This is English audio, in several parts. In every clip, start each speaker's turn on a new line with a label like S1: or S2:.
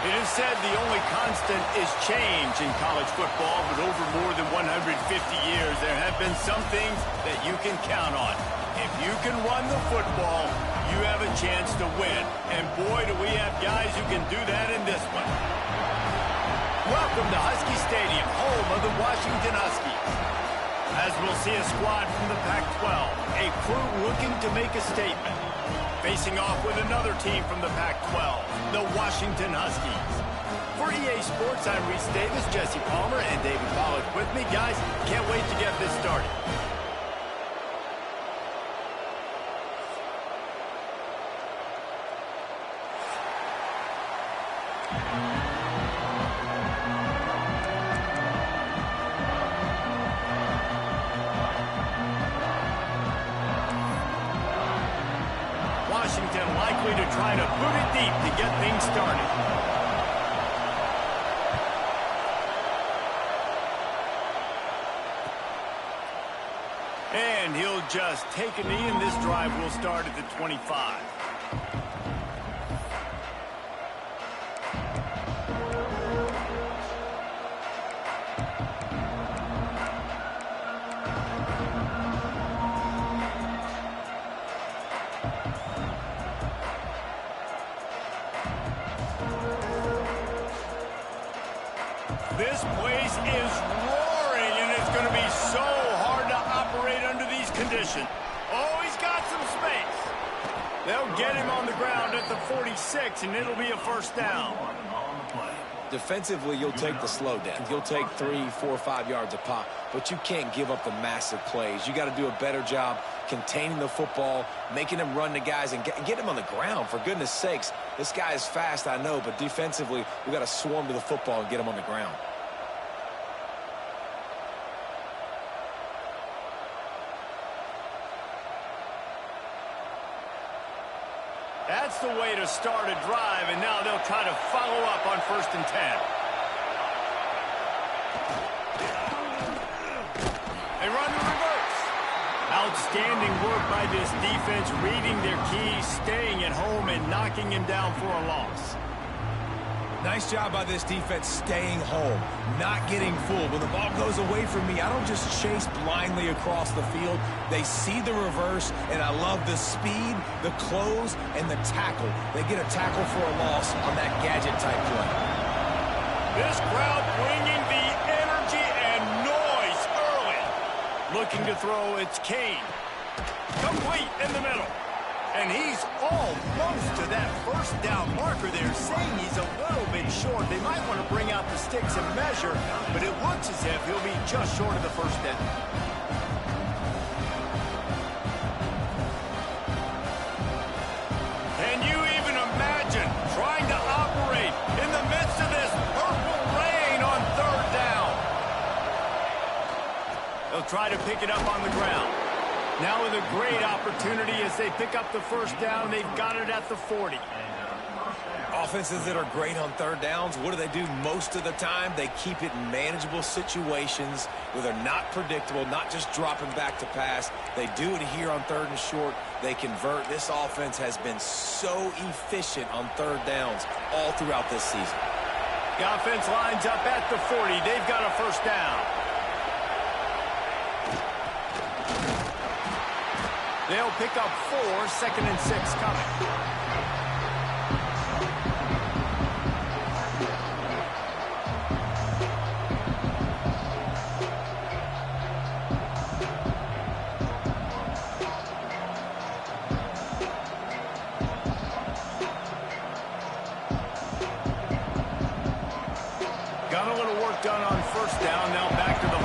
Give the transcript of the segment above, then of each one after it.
S1: It is said the only constant is change in college football, but over more than 150 years, there have been some things that you can count on. If you can run the football, you have a chance to win. And boy, do we have guys who can do that in this one. Welcome to Husky Stadium, home of the Washington Huskies. As we'll see a squad from the Pac-12, a crew looking to make a statement. Facing off with another team from the Pac-12, the Washington Huskies. For EA Sports, I'm Reese Davis, Jesse Palmer, and David Pollack with me. Guys, can't wait to get this started. Washington likely to try to boot it deep to get things started. And he'll just take a knee, and this drive will start at the 25. This place is roaring, and it's going to be so hard to operate under these conditions. Oh, he's got some space. They'll get him on the ground at the 46, and it'll be a first down.
S2: Defensively, you'll take the slow down. You'll take 3, 4, 5 yards a pop, but you can't give up the massive plays. You got to do a better job containing the football, making them run the guys, and get him on the ground. For goodness sakes, this guy is fast, I know, but defensively, we got to swarm to the football and get him on the ground.
S1: That's the way to start a drive, and now they'll try to follow up on 1st and 10. They run the reverse. Outstanding work by this defense, reading their keys, staying at home, and knocking him down for a loss.
S2: Nice job by this defense staying home, not getting fooled. When the ball goes away from me, I don't just chase blindly across the field. They see the reverse, and I love the speed, the close, and the tackle. They get a tackle for a loss on that gadget-type play.
S1: This crowd bringing the energy and noise early. Looking to throw, it's Kane. Complete in the middle. And he's almost to that first down marker there, saying he's a little bit short. They might want to bring out the sticks and measure, but it looks as if he'll be just short of the first down. Can you even imagine trying to operate in the midst of this purple rain on 3rd down? They'll try to pick it up on the ground. Now with a great opportunity as they pick up the first down. They've got it at the 40.
S2: Offenses that are great on 3rd downs, what do? Most of the time, they keep it in manageable situations where they're not predictable, not just dropping back to pass. They do it here on 3rd and short. They convert. This offense has been so efficient on 3rd downs all throughout this season.
S1: The offense lines up at the 40. They've got a first down. They'll pick up 4, 2nd and 6 coming. Got a little work done on 1st down, now back to the line.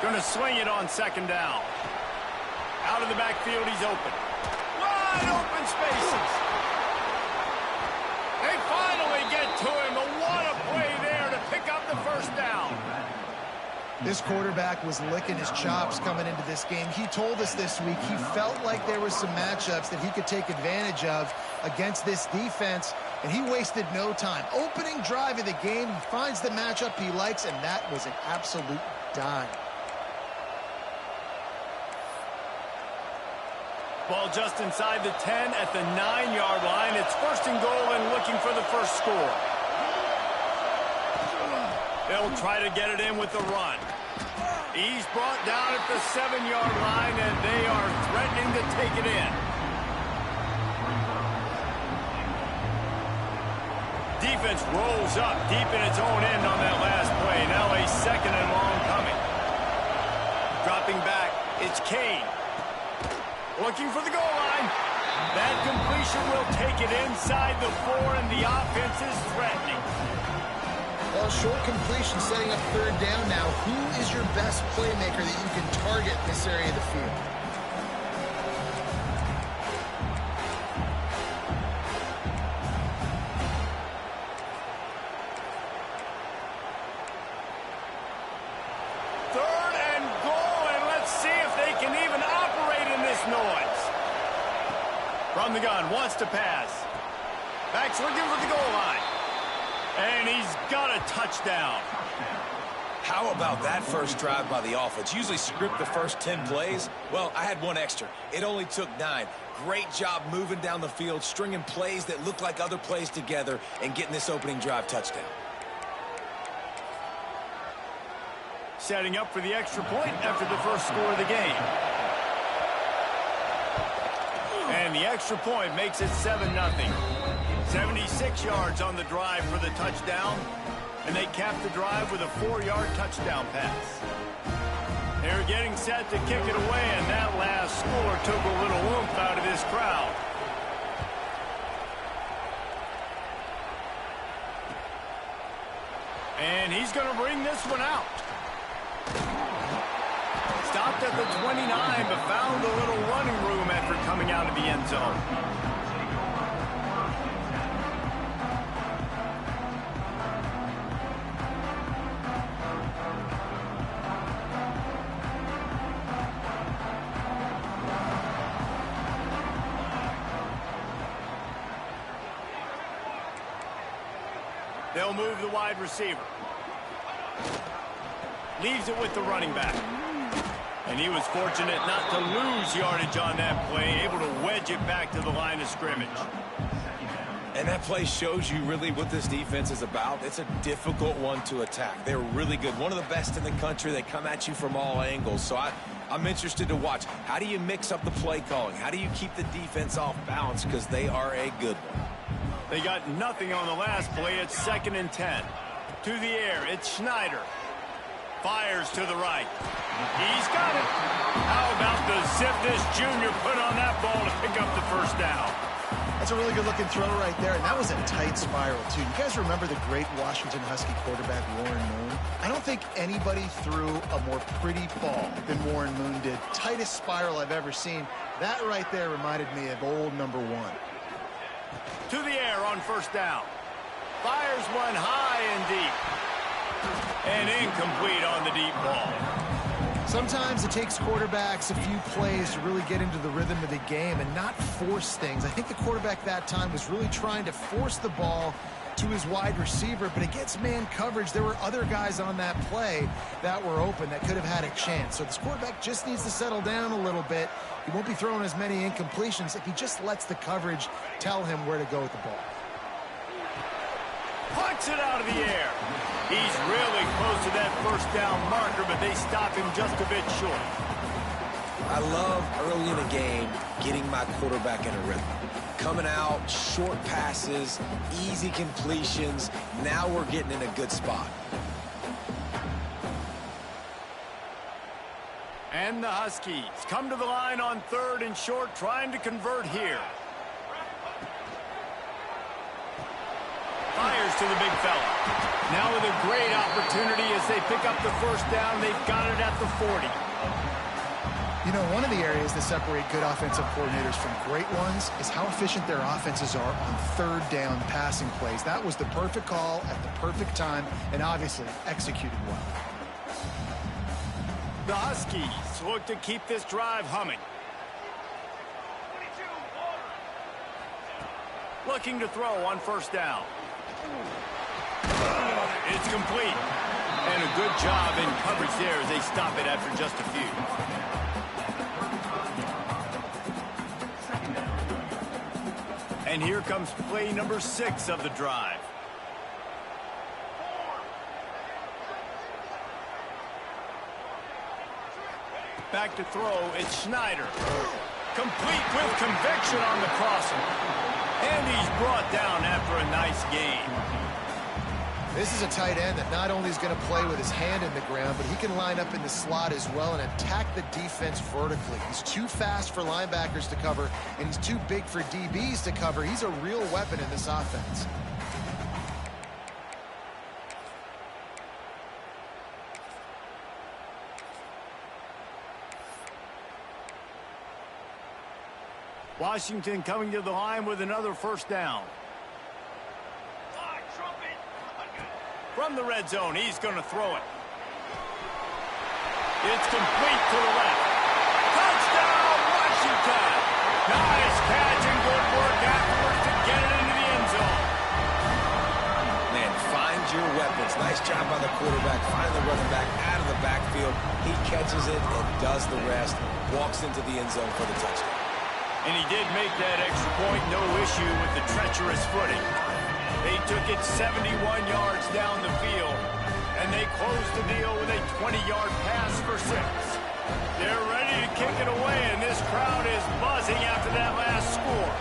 S1: Going to swing it on 2nd down. Out of the backfield, he's open. Wide open spaces. They finally get to him. What a play there to pick up the first down.
S3: This quarterback was licking his chops coming into this game. He told us this week he felt like there were some matchups that he could take advantage of against this defense, and he wasted no time. Opening drive of the game, he finds the matchup he likes, and that was an absolute dime.
S1: Ball just inside the 10 at the 9-yard line. It's first and goal and looking for the first score. They'll try to get it in with the run. He's brought down at the 7-yard line, and they are threatening to take it in. Defense rolls up deep in its own end on that last play. Now a second and long coming. Dropping back, it's Kane. Looking for the goal line. That completion will take it inside the 4, and the offense is threatening.
S3: Well, short completion setting up third down now. Who is your best playmaker that you can target in this area of the field?
S1: Third and goal, and let's see if they can even operate in this noise. From the gun, wants to pass. Back's looking for the goal line. And he's got a touchdown.
S2: How about that first drive by the offense? Usually script the first 10 plays. Well, I had one extra. It only took 9. Great job moving down the field, stringing plays that look like other plays together, and getting this opening drive touchdown.
S1: Setting up for the extra point after the first score of the game. And the extra point makes it 7-0. 76 yards on the drive for the touchdown, and they cap the drive with a 4-yard touchdown pass. They're getting set to kick it away, and that last score took a little oomph out of this crowd. And he's going to bring this one out. Stopped at the 29, but found a little running room after coming out of the end zone. They'll move the wide receiver. Leaves it with the running back. And he was fortunate not to lose yardage on that play, able to wedge it back to the line of scrimmage.
S2: And that play shows you really what this defense is about. It's a difficult one to attack. They're really good. One of the best in the country. They come at you from all angles. So I'm interested to watch. How do you mix up the play calling? How do you keep the defense off balance? Because they are a good one.
S1: They got nothing on the last play. It's 2nd and 10. To the air, it's Schneider. Fires to the right. He's got it. How about the zip this junior put on that ball to pick up the first down?
S3: That's a really good-looking throw right there, and that was a tight spiral, too. You guys remember the great Washington Husky quarterback, Warren Moon? I don't think anybody threw a more pretty ball than Warren Moon did. Tightest spiral I've ever seen. That right there reminded me of old number 1.
S1: To the air on first down. Fires one high and deep. And incomplete on the deep ball.
S3: Sometimes it takes quarterbacks a few plays to really get into the rhythm of the game and not force things. I think the quarterback that time was really trying to force the ball to his wide receiver, but against man coverage, there were other guys on that play that were open that could have had a chance. So this quarterback just needs to settle down a little bit. He won't be throwing as many incompletions if he just lets the coverage tell him where to go with the ball.
S1: Punts it out of the air. He's really close to that first down marker, but they stop him just a bit short.
S2: I love early in a game getting my quarterback in a rhythm. Coming out, short passes, easy completions. Now we're getting in a good spot.
S1: And the Huskies come to the line on 3rd and short, trying to convert here. Fires to the big fella. Now with a great opportunity as they pick up the first down. They've got it at the 40.
S3: You know, one of the areas that separate good offensive coordinators from great ones is how efficient their offenses are on 3rd down passing plays. That was the perfect call at the perfect time and obviously executed well.
S1: The Huskies look to keep this drive humming. Looking to throw on first down. It's complete. And a good job in coverage there as they stop it after just a few. And here comes play number 6 of the drive. Back to throw, it's Schneider. Complete with conviction on the crosser. And he's brought down after a nice gain.
S3: This is a tight end that not only is going to play with his hand in the ground, but he can line up in the slot as well and attack the defense vertically. He's too fast for linebackers to cover, and he's too big for DBs to cover. He's a real weapon in this offense.
S1: Washington coming to the line with another first down. From the red zone, he's going to throw it. It's complete to the left. Touchdown, Washington! Nice catch and good work afterwards to get it into the end zone.
S2: Man, find your weapons. Nice job by the quarterback. Find the running back out of the backfield. He catches it and does the rest. Walks into the end zone for the touchdown.
S1: And he did make that extra point. No issue with the treacherous footing. They took it 71 yards down the field, and they closed the deal with a 20-yard pass for 6. They're ready to kick it away, and this crowd is buzzing after that last score.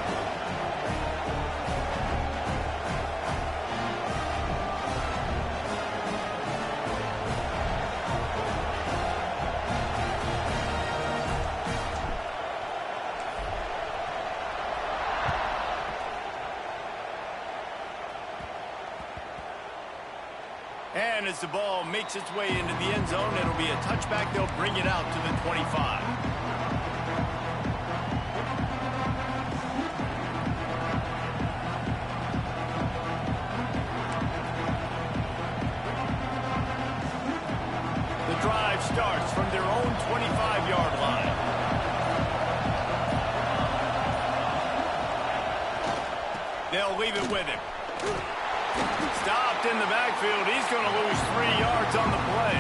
S1: And as the ball makes its way into the end zone, it'll be a touchback. They'll bring it out to the 25. The drive starts from their own 25-yard line. They'll leave it with him. Stopped in the backfield. He's going to lose 3 yards on the play.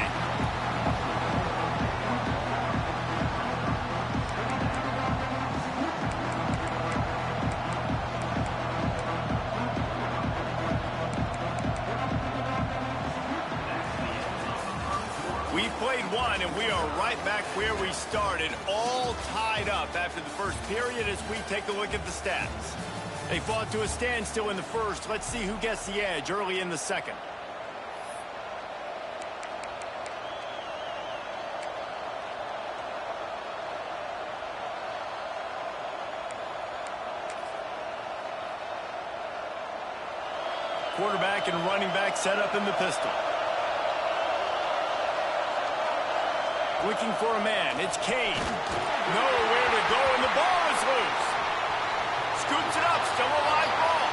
S1: We've played one, and we are right back where we started, all tied up after the first period as we take a look at the stats. They fought to a standstill in the first. Let's see who gets the edge early in the second. Quarterback and running back set up in the pistol. Looking for a man. It's Kane. Nowhere to go, and the ball is loose. Scoops it up, still a live ball.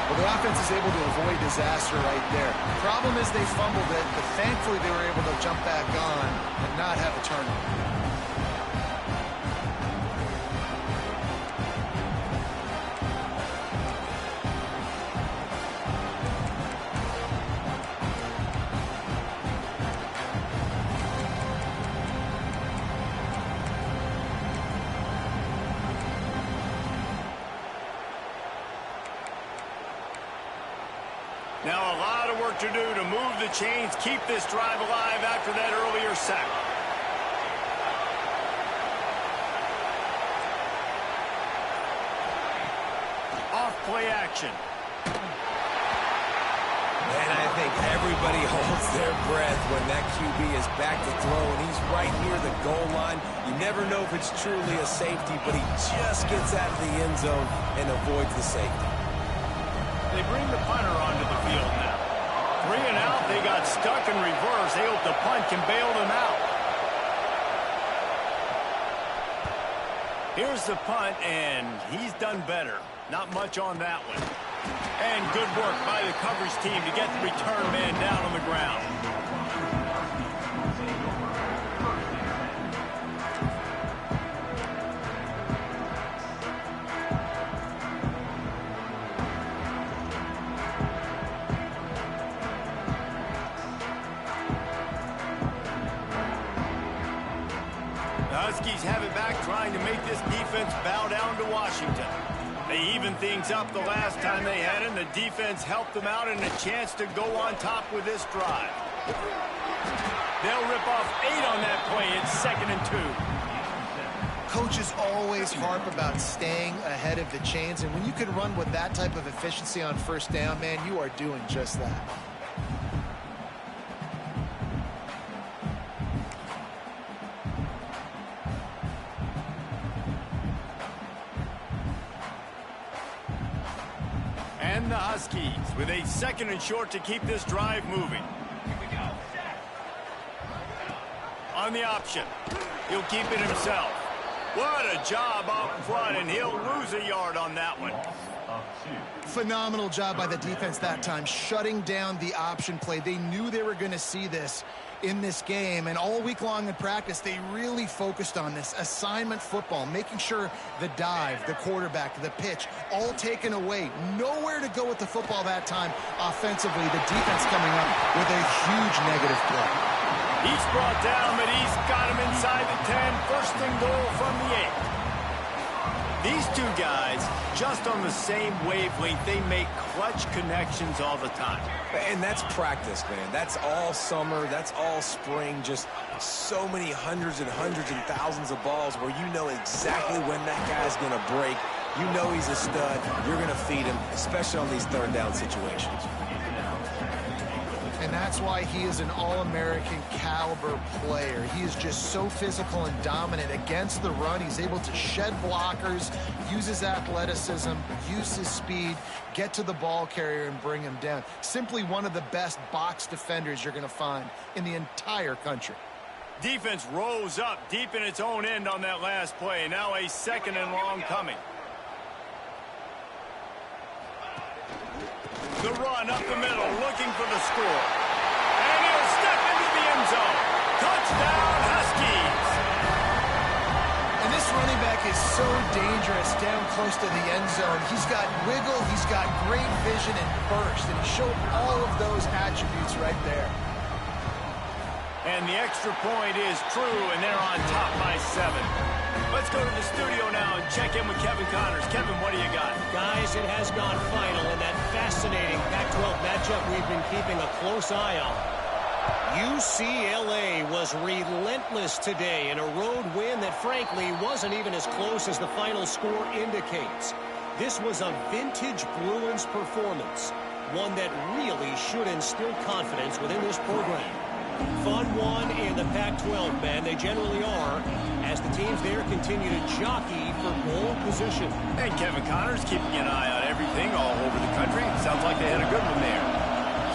S3: Well, the offense is able to avoid disaster right there. The problem is they fumbled it, but thankfully they were able to jump back on and not have a turnover.
S1: Now a lot of work to do to move the chains, keep this drive alive after that earlier sack. Off play action.
S2: And I think everybody holds their breath when that QB is back to throw, and he's right near the goal line. You never know if it's truly a safety, but he just gets out of the end zone and avoids the safety.
S1: They bring the punter onto the field now. 3 and out, they got stuck in reverse. They hope the punt can bail them out. Here's the punt, and he's done better. Not much on that one. And good work by the coverage team to get the return man down on the ground. The Huskies have it back, trying to make this defense bow down to Washington. They evened things up the last time they had it, and the defense helped them out and a chance to go on top with this drive. They'll rip off 8 on that play. It's 2nd and 2.
S3: Coaches always harp about staying ahead of the chains, and when you can run with that type of efficiency on first down, man, you are doing just that.
S1: And the Huskies with a 2nd and short to keep this drive moving. On the option, he'll keep it himself. What a job up front, and he'll lose a yard on that one.
S3: Phenomenal job by the defense that time, shutting down the option play. They knew they were going to see this in this game, and all week long in practice, they really focused on this assignment football, making sure the dive, the quarterback, the pitch, all taken away. Nowhere to go with the football that time offensively. The defense coming up with a huge negative play.
S1: He's brought down, but he's got him inside the 10. 1st and goal from the 8. These two guys, just on the same wavelength, they make clutch connections all the time.
S2: And that's practice, man. That's all summer. That's all spring. Just so many hundreds and thousands of balls where you know exactly when that guy's going to break. You know he's a stud. You're going to feed him, especially on these 3rd down situations.
S3: And that's why he is an All-American caliber player. He is just so physical and dominant against the run. He's able to shed blockers, use his athleticism, use his speed, get to the ball carrier and bring him down. Simply one of the best box defenders you're going to find in the entire country.
S1: Defense rose up deep in its own end on that last play. Now a 2nd and long coming. The run up the middle, looking for the score. And he'll step into the end zone. Touchdown, Huskies!
S3: And this running back is so dangerous down close to the end zone. He's got wiggle, he's got great vision and burst, and he showed all of those attributes right there.
S1: And the extra point is true, and they're on top by 7. Let's go to the studio now and check in with Kevin Connors. Kevin, what do you got?
S4: Guys, it has gone final in that fascinating Pac-12 matchup we've been keeping a close eye on. UCLA was relentless today in a road win that frankly wasn't even as close as the final score indicates. This was a vintage Bruins performance, one that really should instill confidence within this program. Fun one in the Pac-12, man. They generally are, as the teams there continue to jockey for bowl position.
S1: And Kevin Connors keeping an eye on everything all over the country. Sounds like they had a good one there.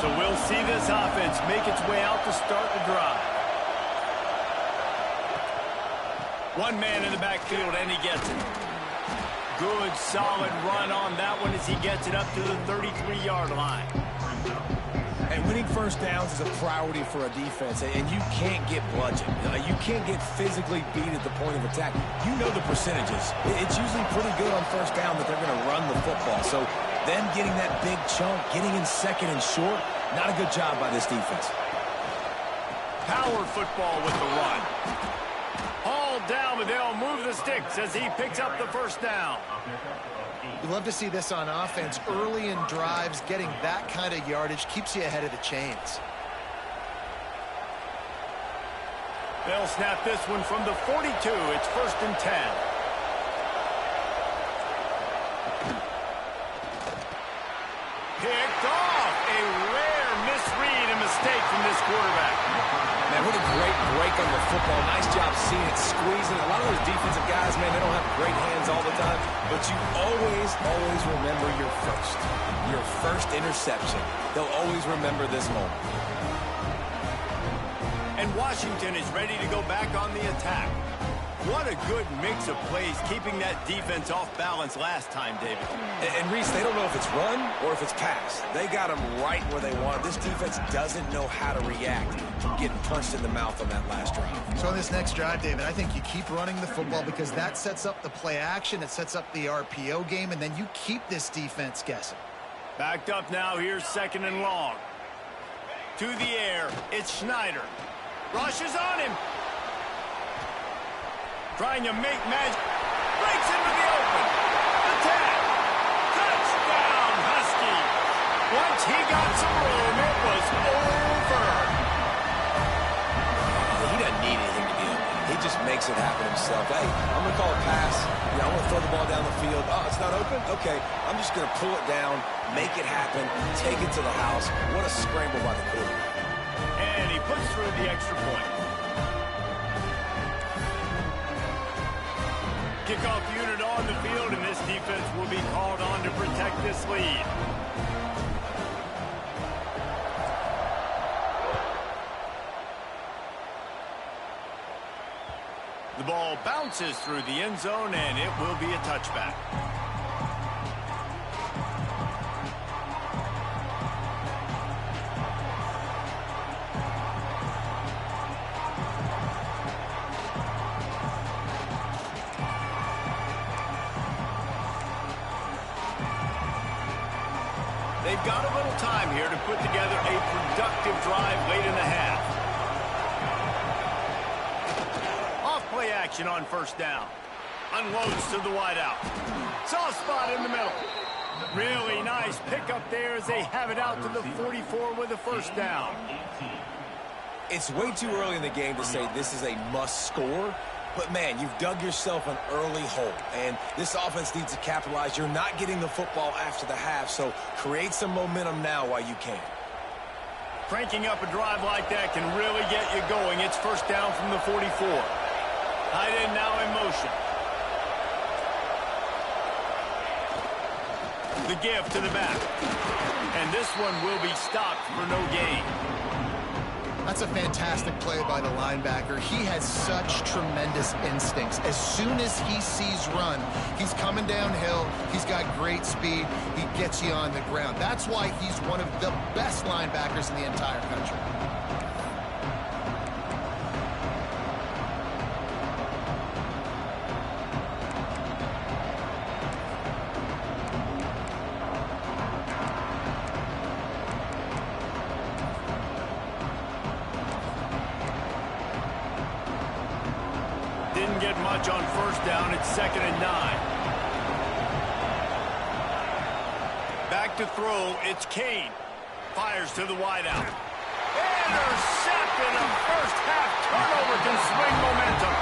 S1: So we'll see this offense make its way out to start the drive. One man in the backfield, and he gets it. Good, solid run on that one as he gets it up to the 33-yard line.
S2: And winning 1st downs is a priority for a defense, and you can't get bludgeoned. You can't get physically beat at the point of attack. You know the percentages. It's usually pretty good on 1st down that they're going to run the football. So them getting that big chunk, getting in 2nd and short, not a good job by this defense.
S1: Power football with the run. Hauled down, but they'll move the sticks as he picks up the 1st down.
S3: You love to see this on offense. Early in drives, getting that kind of yardage keeps you ahead of the chains.
S1: They'll snap this one from the 42. It's 1st and 10. Picked off. A rare misread and mistake from this quarterback.
S2: Man, what a great break on the football. Nice job seeing it, squeezing. A lot of those defensive guys, man, they don't have great hands all the time. But you always remember your first interception. They'll always remember this moment.
S1: And Washington is ready to go back on the attack. What a good mix of plays, keeping that defense off balance last time, David.
S2: And Reese, they don't know if it's run or if it's pass. They got them right where they want. This defense doesn't know how to react to getting punched in the mouth on that last drive.
S3: So on this next drive, David, I think you keep running the football because that sets up the play action, it sets up the RPO game, and then you keep this defense guessing.
S1: Backed up now, here's 2nd and long. To the air, it's Schneider. Rushes on him. Trying to make magic. Breaks into the open. Attack. Once he got some room, it was over.
S2: He doesn't need anything to be open. He just makes it happen himself. Hey, I'm going to call a pass. I'm going to throw the ball down the field. Oh, it's not open? Okay. I'm just going to pull it down, make it happen, take it to the house. What a scramble by the quarterback.
S1: And he puts through the extra point. Kickoff unit on the field, and this defense will be called on to protect this lead. The ball bounces through the end zone, and it will be a touchback. They've got a little time here to put together a productive drive late in the half. Off-play action on first down. Unloads to the wideout. Soft spot in the middle. Really nice pickup there as they have it out to the 44 with a first down.
S2: It's way too early in the game to say this is a must score. But, man, you've dug yourself an early hole, and this offense needs to capitalize. You're not getting the football after the half, so create some momentum now while you can.
S1: Cranking up a drive like that can really get you going. It's first down from the 44. Tight end now in motion. The give to the back. And this one will be stopped for no gain.
S3: That's a fantastic play by the linebacker. He has such tremendous instincts. As soon as he sees run, he's coming downhill. He's got great speed. He gets you on the ground. That's why he's one of the best linebackers in the entire country.
S1: Didn't get much on first down. It's 2nd and 9. Back to throw. It's Kane. Fires to the wideout. Intercepted. A first half turnover can swing momentum.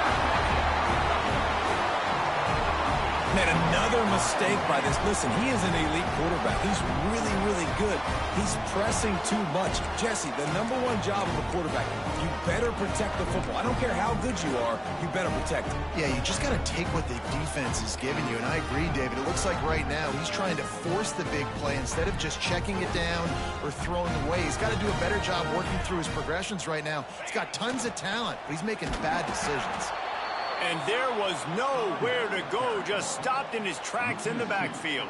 S2: Man, another mistake by this. Listen, he is an elite quarterback. He's really, really good. He's pressing too much. Jesse, the number one job of a quarterback, you better protect the football. I don't care how good you are, you better protect it.
S3: Yeah, you just got to take what the defense is giving you. And I agree, David. It looks like right now he's trying to force the big play instead of just checking it down or throwing away. He's got to do a better job working through his progressions right now. He's got tons of talent, but he's making bad decisions.
S1: And there was nowhere to go, just stopped in his tracks in the backfield.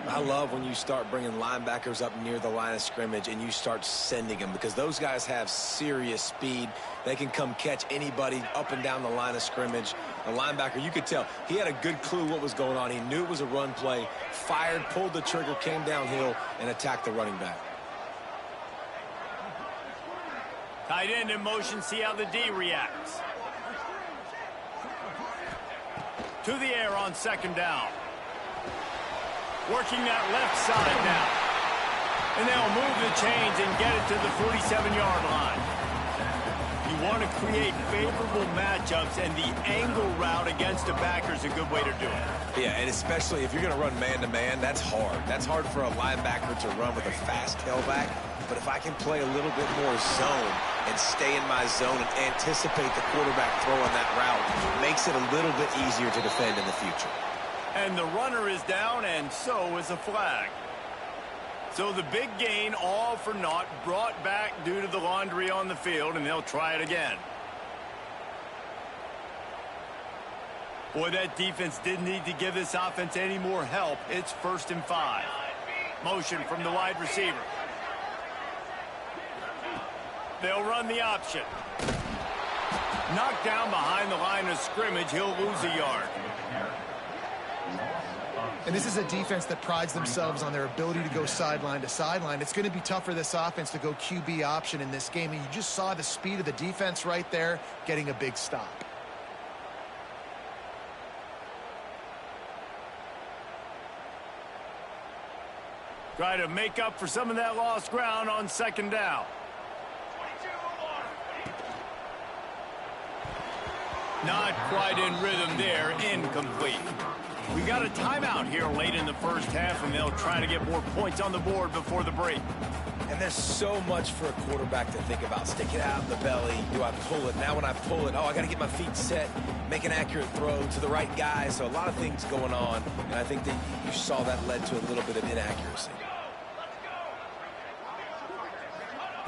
S2: I love when you start bringing linebackers up near the line of scrimmage and you start sending them, because those guys have serious speed. They can come catch anybody up and down the line of scrimmage. The linebacker, you could tell, he had a good clue what was going on. He knew it was a run play, fired, pulled the trigger, came downhill, and attacked the running back.
S1: Tight end in motion, see how the D reacts. To the air on 2nd down. Working that left side now. And they'll move the chains and get it to the 47-yard line. You want to create favorable matchups, and the angle route against a backer is a good way to do it.
S2: Yeah, and especially if you're going to run man-to-man, that's hard. That's hard for a linebacker to run with a fast tailback. But if I can play a little bit more zone and stay in my zone and anticipate the quarterback throwing that route, makes it a little bit easier to defend in the future.
S1: And the runner is down, and so is a flag. So the big gain, all for naught, brought back due to the laundry on the field, and they'll try it again. Boy, that defense didn't need to give this offense any more help. It's 1st and 5. Motion from the wide receiver. They'll run the option. Knocked down behind the line of scrimmage. He'll lose a yard.
S3: And this is a defense that prides themselves on their ability to go sideline to sideline. It's going to be tough for this offense to go QB option in this game. And you just saw the speed of the defense right there getting a big stop.
S1: Try to make up for some of that lost ground on second down. Not quite in rhythm there, incomplete. We got a timeout here late in the first half, and they'll try to get more points on the board before the break.
S2: And there's so much for a quarterback to think about. Stick it out in the belly. Do I pull it? Now when I pull it, oh, I got to get my feet set, make an accurate throw to the right guy. So a lot of things going on, and I think that you saw that led to a little bit of inaccuracy.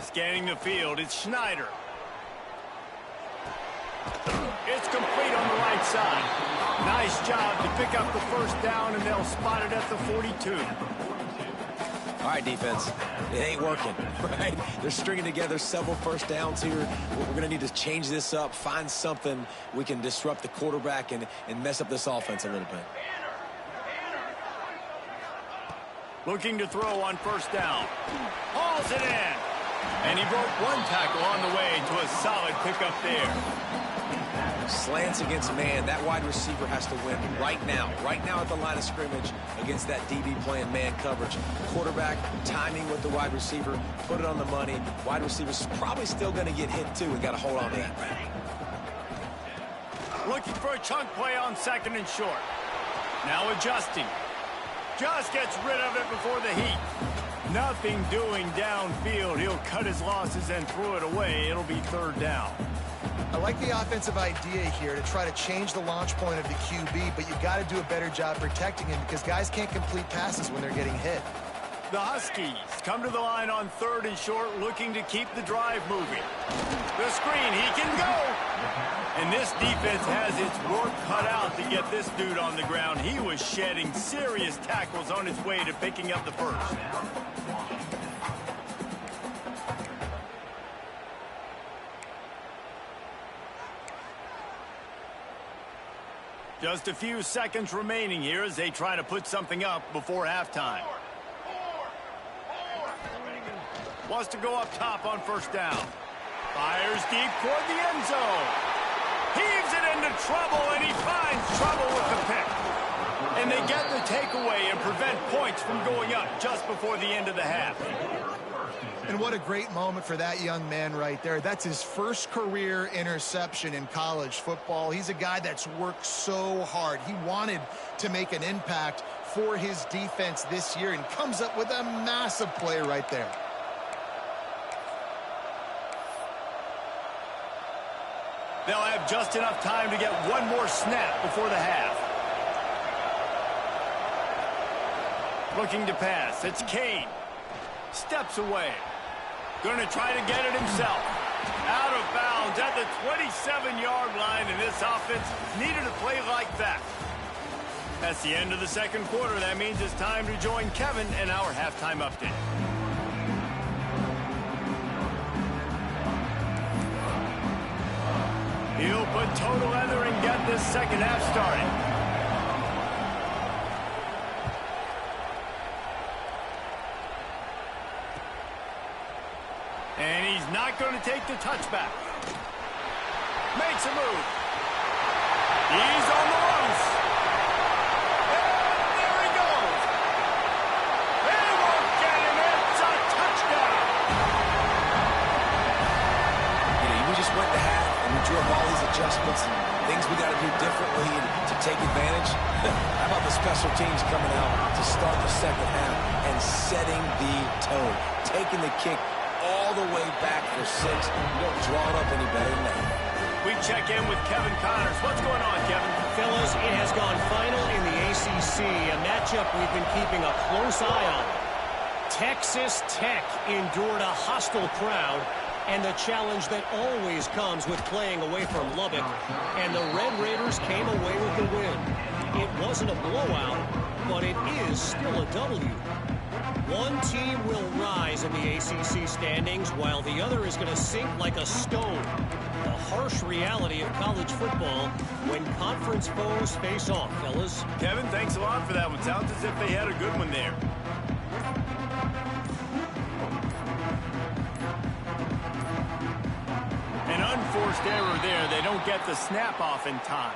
S1: Scanning the field, it's Schneider. It's complete on the right side. Nice job to pick up the first down, and they'll spot it at the 42.
S2: All right, defense, it ain't working, right? They're stringing together several first downs here. We're going to need to change this up, find something we can disrupt the quarterback and mess up this offense a little bit.
S1: Looking to throw on first down. Hauls it in. And he broke one tackle on the way to a solid pickup there.
S2: Slants against man. That wide receiver has to win right now at the line of scrimmage against that DB playing man coverage. Quarterback, timing with the wide receiver, put it on the money. Wide receiver's probably still going to get hit too and got to hold on to that.
S1: Looking for a chunk play on second and short. Now adjusting. Just gets rid of it before the heat. Nothing doing downfield. He'll cut his losses and throw it away. It'll be third down.
S3: I like the offensive idea here to try to change the launch point of the QB, but you got to do a better job protecting him because guys can't complete passes when they're getting hit.
S1: The Huskies come to the line on third and short, looking to keep the drive moving. The screen, he can go! And this defense has its work cut out to get this dude on the ground. He was shedding serious tackles on his way to picking up the first. Just a few seconds remaining here as they try to put something up before halftime. Wants to go up top on first down. Fires deep toward the end zone. Heaves it into trouble, and he finds trouble with the pick. And they get the takeaway and prevent points from going up just before the end of the half.
S3: And what a great moment for that young man right there. That's his first career interception in college football. He's a guy that's worked so hard. He wanted to make an impact for his defense this year and comes up with a massive play right there.
S1: They'll have just enough time to get one more snap before the half. Looking to pass. It's Kane. Steps away. Going to try to get it himself. Out of bounds at the 27-yard line, and this offense needed a play like that. That's the end of the second quarter. That means it's time to join Kevin in our halftime update. He'll put total leather and get this second half started. And he's not going to take the touchback. Makes a move. He's on the loose. And there he goes. They won't get him. It's a touchdown.
S2: You know, we just went to half and we drew up all these adjustments and things we got to do differently to take advantage. How about the special teams coming out to start the second half and setting the tone, taking the kick all the way back for 6. You don't draw it up any better than that.
S1: We check in with Kevin Connors. What's going on, Kevin?
S4: Fellas, it has gone final in the ACC, a matchup we've been keeping a close eye on. Texas Tech endured a hostile crowd and the challenge that always comes with playing away from Lubbock, and the Red Raiders came away with the win. It wasn't a blowout, but it is still a W. One team will rise in the ACC standings while the other is going to sink like a stone. The harsh reality of college football when conference foes face off, fellas.
S1: Kevin, thanks a lot for that one. Sounds as if they had a good one there. An unforced error there. They don't get the snap off in time.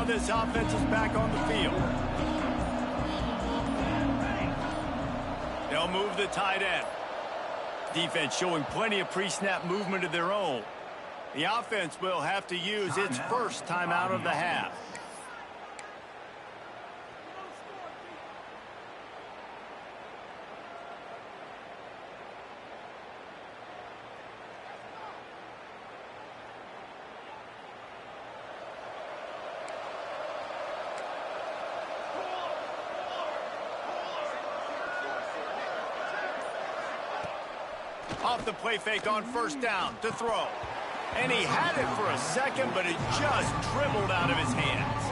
S1: now this offense is back on the field. They'll move the tight end. Defense showing plenty of pre-snap movement of their own. The offense will have to use its first timeout of the half. Off the play fake on first down to throw. And he had it for a second, but it just dribbled out of his hands.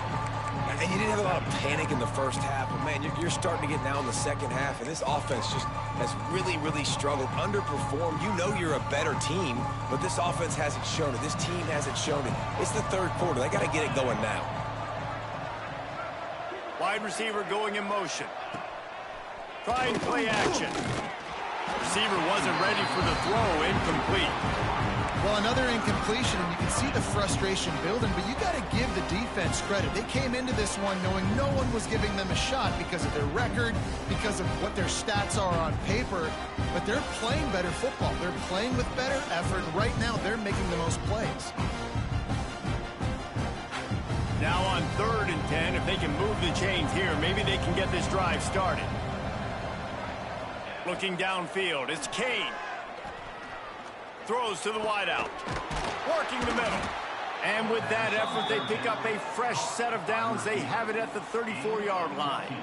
S2: And you didn't have a lot of panic in the first half, but, man, you're starting to get now in the second half, and this offense just has really, really struggled, underperformed. You know you're a better team, but this offense hasn't shown it. This team hasn't shown it. It's the third quarter. They got to get it going now.
S1: Wide receiver going in motion. Trying play action. Receiver wasn't ready for the throw, incomplete.
S3: Well, another incompletion, and you can see the frustration building, but you got to give the defense credit. They came into this one knowing no one was giving them a shot because of their record, because of what their stats are on paper, but they're playing better football. They're playing with better effort. Right now, they're making the most plays.
S1: Now on 3rd and 10, if they can move the chains here, maybe they can get this drive started. Looking downfield, it's Kane. Throws to the wideout. Working the middle. And with that effort, they pick up a fresh set of downs. They have it at the 34-yard line.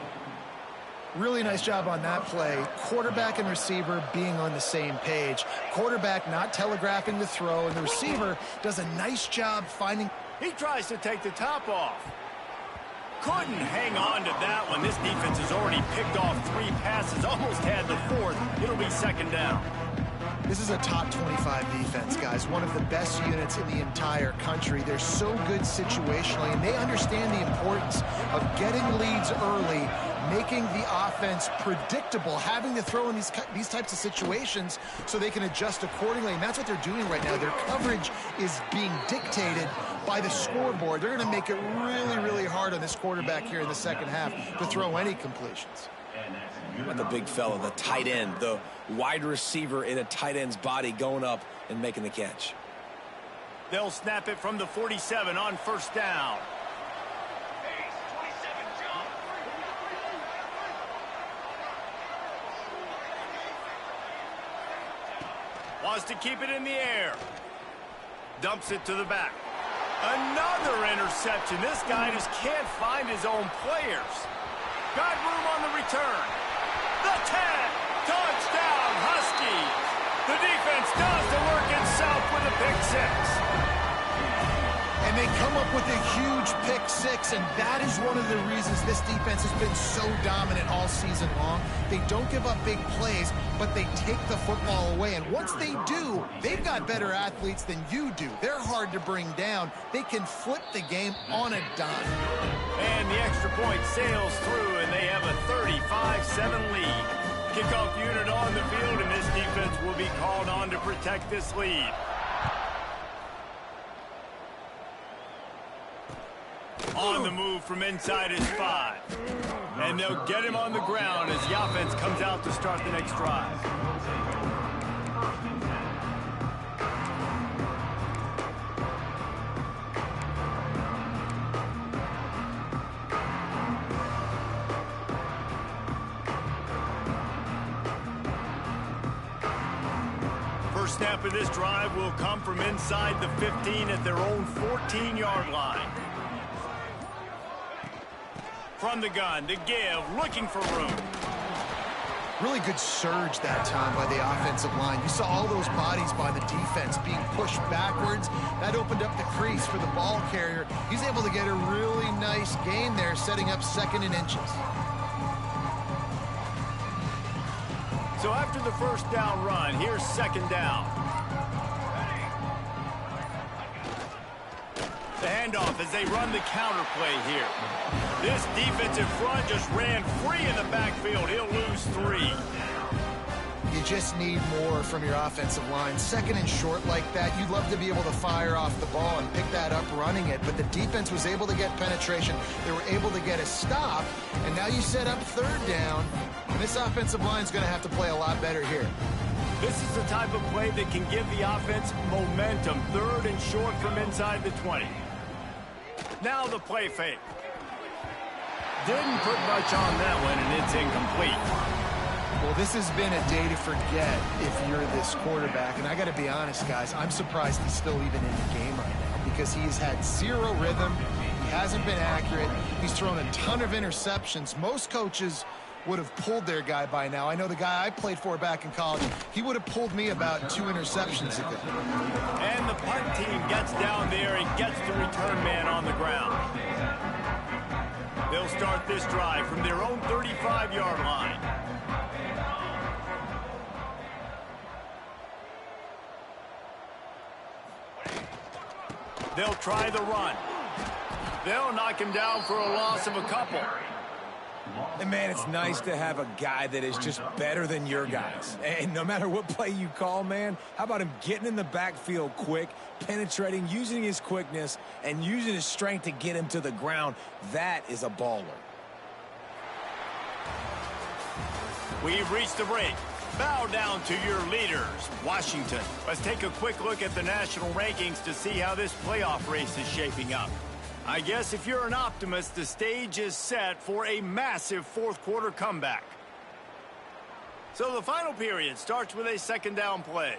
S3: Really nice job on that play. Quarterback and receiver being on the same page. Quarterback not telegraphing the throw, and the receiver does a nice job finding...
S1: He tries to take the top off. Couldn't hang on to that one. This defense has already picked off 3 passes, almost had the 4th. It'll be second down.
S3: This is a top 25 defense, guys. One of the best units in the entire country. They're so good situationally, and they understand the importance of getting leads early, making the offense predictable, having to throw in these types of situations so they can adjust accordingly. And that's what they're doing right now. Their coverage is being dictated by the scoreboard. They're going to make it really, really hard on this quarterback here in the second half to throw any completions.
S2: The big fella, the tight end, the wide receiver in a tight end's body going up and making the catch.
S1: They'll snap it from the 47 on first down. Wants to keep it in the air. Dumps it to the back. Another interception. This guy just can't find his own players. Got room on the return. The 10. Touchdown, Huskies. The defense does the work itself with a pick 6.
S3: And they come up with a huge pick 6, and that is one of the reasons this defense has been so dominant all season long. They don't give up big plays, but they take the football away. And once they do, they've got better athletes than you do. They're hard to bring down. They can flip the game on a dime.
S1: And the extra point sails through, and they have a 35-7 lead. Kickoff unit on the field, and this defense will be called on to protect this lead. On the move from inside his 5. And they'll get him on the ground as the offense comes out to start the next drive. First snap of this drive will come from inside the 15 at their own 14-yard line. From the gun to give, looking for room.
S3: Really good surge that time by the offensive line. You saw all those bodies by the defense being pushed backwards. That opened up the crease for the ball carrier. He's able to get a really nice gain there, setting up 2nd and inches.
S1: So after the first down run, here's 2nd down. The handoff as they run the counter play here. This defensive front just ran free in the backfield. He'll lose 3.
S3: You just need more from your offensive line. Second and short like that, you'd love to be able to fire off the ball and pick that up running it, but the defense was able to get penetration. They were able to get a stop, and now you set up third down, and this offensive line is going to have to play a lot better here.
S1: This is the type of play that can give the offense momentum. Third and short from inside the 20. Now the play fake. Didn't put much on that one, and it's incomplete.
S3: Well, this has been a day to forget if you're this quarterback. And I got to be honest, guys, I'm surprised he's still even in the game right now because he's had zero rhythm. He hasn't been accurate. He's thrown a ton of interceptions. Most coaches would have pulled their guy by now. I know the guy I played for back in college, he would have pulled me about 2 interceptions ago.
S1: And the punt team gets down there and gets the return man on the ground. They'll start this drive from their own 35-yard line. They'll try the run. They'll knock him down for a loss of a couple.
S2: And, man, it's nice to have a guy that is just better than your guys. And no matter what play you call, man, how about him getting in the backfield quick, penetrating, using his quickness, and using his strength to get him to the ground? That is a baller.
S1: We've reached the break. Bow down to your leaders, Washington. Let's take a quick look at the national rankings to see how this playoff race is shaping up. I guess if you're an optimist, the stage is set for a massive fourth-quarter comeback. So the final period starts with a second down play.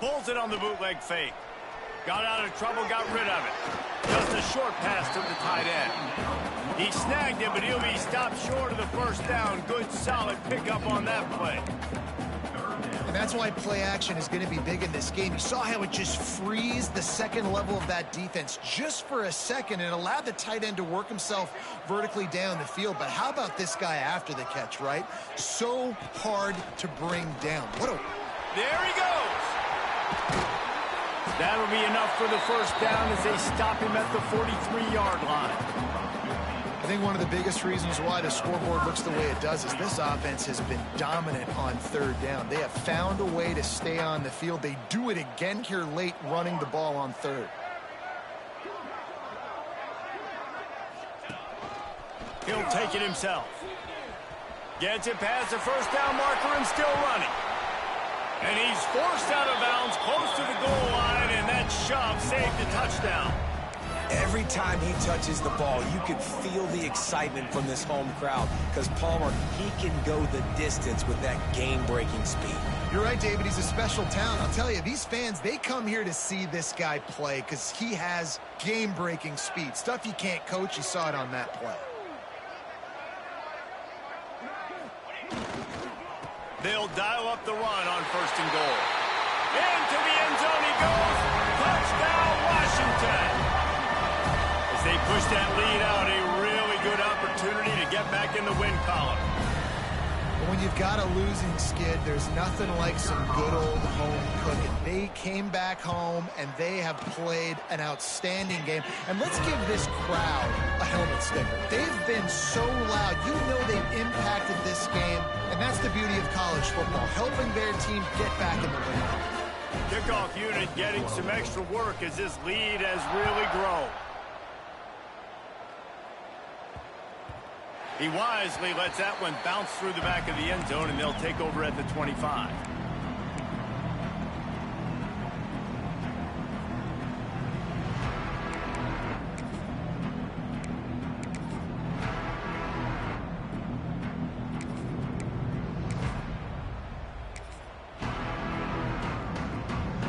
S1: Pulls it on the bootleg fake. Got out of trouble, got rid of it. Just a short pass to the tight end. He snagged him, but he'll be stopped short of the first down. Good, solid pickup on that play.
S3: And that's why play action is going to be big in this game. You saw how it just freezed the second level of that defense just for a second and allowed the tight end to work himself vertically down the field. But how about this guy after the catch, right? So hard to bring down.
S1: There he goes. That'll be enough for the first down as they stop him at the 43-yard line.
S3: I think one of the biggest reasons why the scoreboard looks the way it does is this offense has been dominant on third down. They have found a way to stay on the field. They do it again here late, running the ball on third.
S1: He'll take it himself. Gets it past the first down marker and still running. And he's forced out of bounds close to the goal line, and that shove saved the touchdown.
S2: Every time he touches the ball, you can feel the excitement from this home crowd because Palmer, he can go the distance with that game-breaking speed.
S3: You're right, David. He's a special talent. I'll tell you, these fans, they come here to see this guy play because he has game-breaking speed. Stuff you can't coach. You saw it on that play.
S1: They'll dial up the run on first and goal. Into the end zone he goes. Touchdown, Washington. As they push that lead out, a really good opportunity to get back in the win column.
S3: But when you've got a losing skid, there's nothing like some good old home cooking. They came back home, and they have played an outstanding game. And let's give this crowd a helmet sticker. They've been so loud. You know they've impacted this game, and that's the beauty of college football, helping their team get back in the win column.
S1: Kickoff unit getting some extra work as this lead has really grown. He wisely lets that one bounce through the back of the end zone, and they'll take over at the 25.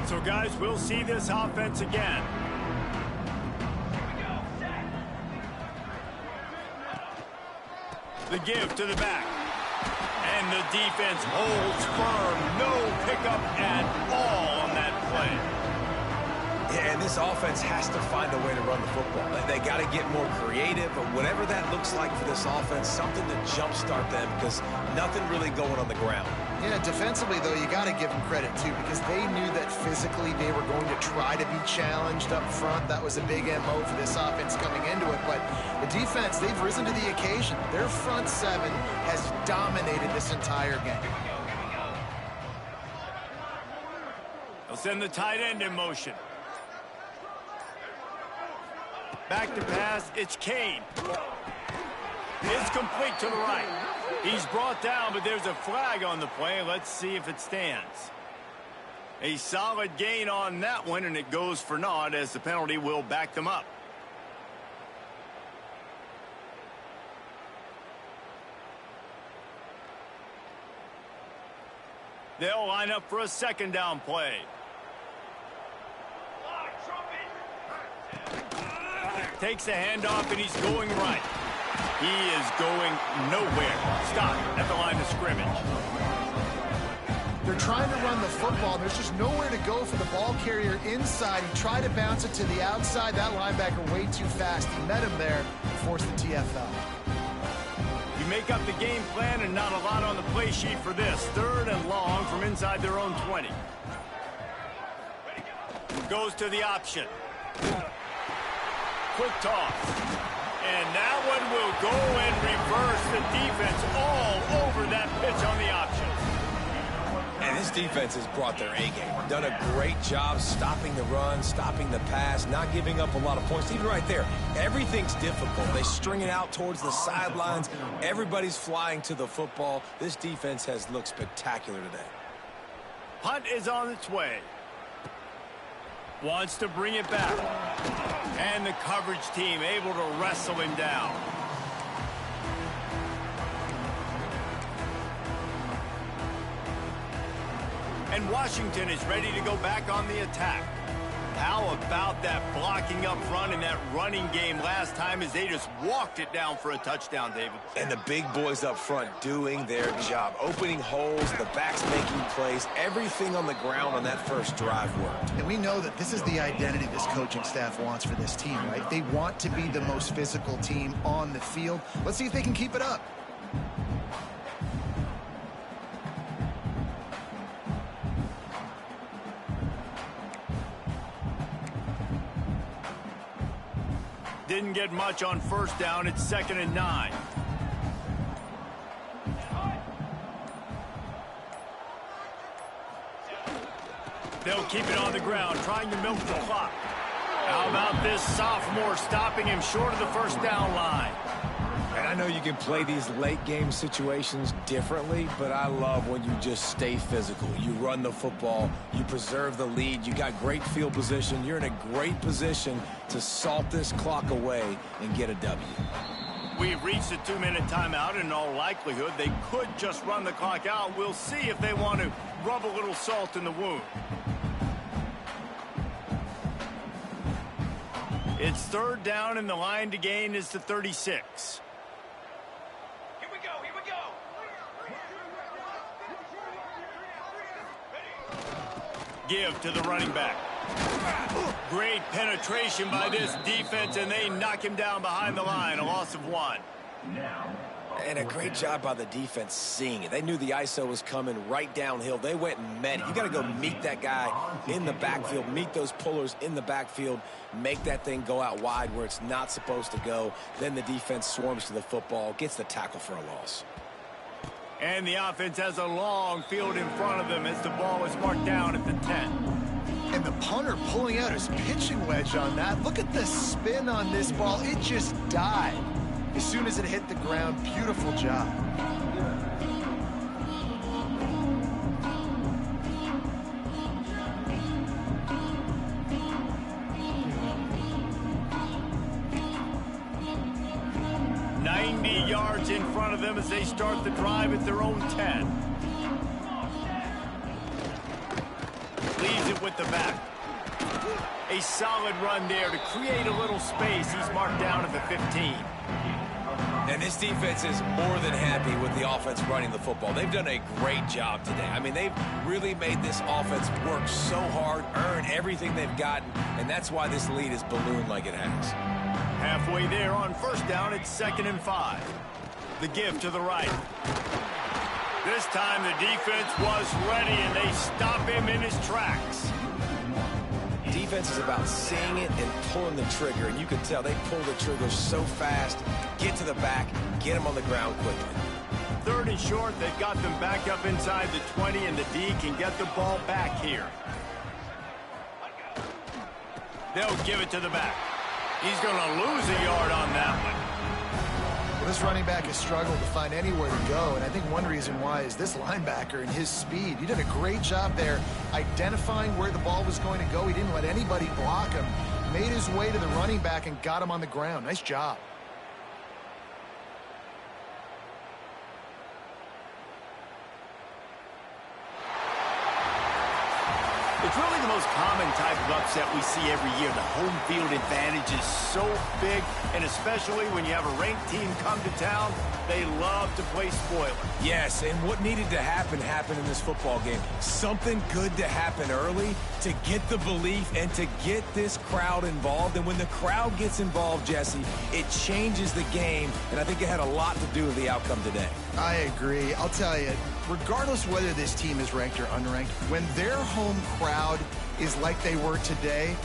S1: So, guys, we'll see this offense again. The give to the back. And the defense holds firm. No pickup at all on that play.
S2: Yeah, and this offense has to find a way to run the football. They got to get more creative, or whatever that looks like for this offense, something to jumpstart them because nothing really going on the ground.
S3: Yeah, defensively, though, you got to give them credit, too, because they knew that physically they were going to try to be challenged up front. That was a big MO for this offense coming into it. But the defense, they've risen to the occasion. Their front seven has dominated this entire game.
S1: They'll send the tight end in motion. Back to pass, it's Kane. It's complete to the right. He's brought down, but there's a flag on the play. Let's see if it stands. A solid gain on that one, and it goes for naught as the penalty will back them up. They'll line up for a second down play. Takes the handoff, and he's going right. He is going nowhere. Stop at the line of scrimmage.
S3: They're trying to run the football. There's just nowhere to go for the ball carrier inside. He tried to bounce it to the outside. That linebacker way too fast. He met him there and forced the TFL.
S1: You make up the game plan and not a lot on the play sheet for this. 3rd and long from inside their own 20. Goes to the option. Quick toss. And that one will go and reverse the defense all over that pitch on the option.
S2: And this defense has brought their A-game. Done a great job stopping the run, stopping the pass, not giving up a lot of points. Even right there, everything's difficult. They string it out towards the sidelines. Everybody's flying to the football. This defense has looked spectacular today.
S1: Punt is on its way. Wants to bring it back. And the coverage team able to wrestle him down. And Washington is ready to go back on the attack. How about that blocking up front in that running game last time as they just walked it down for a touchdown, David?
S2: And the big boys up front doing their job. Opening holes, the backs making plays, everything on the ground on that first drive worked.
S3: And we know that this is the identity this coaching staff wants for this team, right? They want to be the most physical team on the field. Let's see if they can keep it up.
S1: Didn't get much on first down. It's 2nd and 9. They'll keep it on the ground, trying to milk the clock. How about this sophomore stopping him short of the first down line?
S2: And I know you can play these late game situations differently, but I love when you just stay physical. You run the football, you preserve the lead, you got great field position, you're in a great position to salt this clock away and get a W.
S1: We've reached a 2-minute timeout, and in all likelihood, they could just run the clock out. We'll see if they want to rub a little salt in the wound. It's 3rd down, and the line to gain is to 36. Give to the running back. Great penetration by this defense, and they knock him down behind the line. A loss of 1.
S2: And a great job by the defense seeing it. They knew the ISO was coming right downhill. They went and met it. You got to go meet that guy in the backfield, meet those pullers in the backfield, make that thing go out wide where it's not supposed to go. Then the defense swarms to the football, gets the tackle for a loss.
S1: And the offense has a long field in front of them as the ball is marked down at the 10.
S3: And the punter pulling out his pitching wedge on that. Look at the spin on this ball. It just died as soon as it hit the ground. Beautiful job.
S1: Yards in front of them as they start the drive at their own 10. Leaves it with the back. A solid run there to create a little space. He's marked down at the 15.
S2: And this defense is more than happy with the offense running the football. They've done a great job today. I mean, they've really made this offense work so hard, earn everything they've gotten, and that's why this lead is ballooned like it has.
S1: Halfway there on first down, it's 2nd and 5. The give to the right. This time the defense was ready, and they stop him in his tracks.
S2: Defense is about seeing it and pulling the trigger, and you can tell they pull the trigger so fast, get to the back, get him on the ground quickly.
S1: 3rd and short, they've got them back up inside the 20, and the D can get the ball back here. They'll give it to the back. He's going to lose a yard on that one.
S3: Well, this running back has struggled to find anywhere to go, and I think one reason why is this linebacker and his speed. He did a great job there identifying where the ball was going to go. He didn't let anybody block him. Made his way to the running back and got him on the ground. Nice job.
S1: It's really the most common type of upset we see every year. The home field advantage is so big, and especially when you have a ranked team come to town, they love to play spoiler.
S2: Yes, and what needed to happen happened in this football game. Something good to happen early to get the belief and to get this crowd involved. And when the crowd gets involved, Jesse, it changes the game, and I think it had a lot to do with the outcome today.
S3: I agree. I'll tell you, regardless whether this team is ranked or unranked, when their home crowd is like they were today,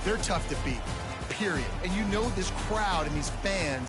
S3: they're tough to beat, period. And you know this crowd and these fans